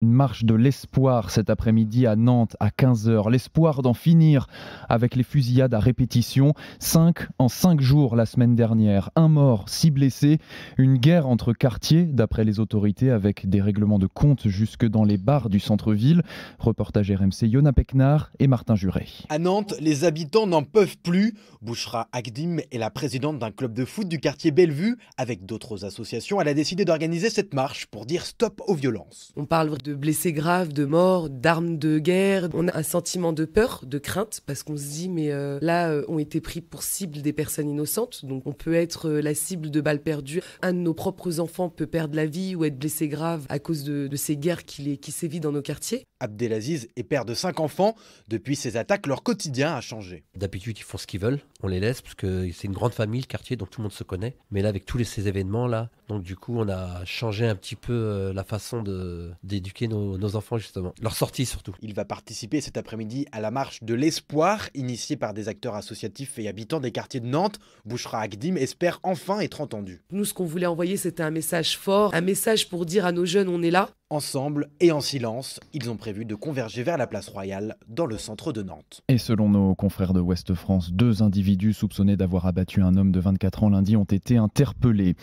Une marche de l'espoir cet après-midi à Nantes à 15 h. L'espoir d'en finir avec les fusillades à répétition. 5 en 5 jours la semaine dernière. 1 mort, 6 blessés. Une guerre entre quartiers, d'après les autorités, avec des règlements de compte jusque dans les bars du centre-ville. Reportage RMC, Yona Peknar et Martin Juret. À Nantes, les habitants n'en peuvent plus. Bouchra Akdim est la présidente d'un club de foot du quartier Bellevue. Avec d'autres associations, elle a décidé d'organiser cette marche pour dire stop aux violences. On parle de blessés graves, de morts, d'armes de guerre. On a un sentiment de peur, de crainte, parce qu'on se dit là, ont été pris pour cible des personnes innocentes. Donc on peut être la cible de balles perdues. Un de nos propres enfants peut perdre la vie ou être blessé grave à cause de ces guerres qui sévissent dans nos quartiers. Abdelaziz est père de 5 enfants. Depuis ces attaques, leur quotidien a changé. D'habitude, ils font ce qu'ils veulent. On les laisse parce que c'est une grande famille, le quartier, donc tout le monde se connaît. Mais là, avec tous ces événements-là, donc du coup, on a changé un petit peu la façon d'éduquer nos enfants, justement. Leur sortie, surtout. Il va participer cet après-midi à la marche de l'espoir, initiée par des acteurs associatifs et habitants des quartiers de Nantes. Bouchra Akdim espère enfin être entendu. Nous, ce qu'on voulait envoyer, c'était un message fort, un message pour dire à nos jeunes, on est là. Ensemble et en silence, ils ont prévu de converger vers la place Royale, dans le centre de Nantes. Et selon nos confrères de Ouest France, 2 individus soupçonnés d'avoir abattu un homme de 24 ans lundi ont été interpellés.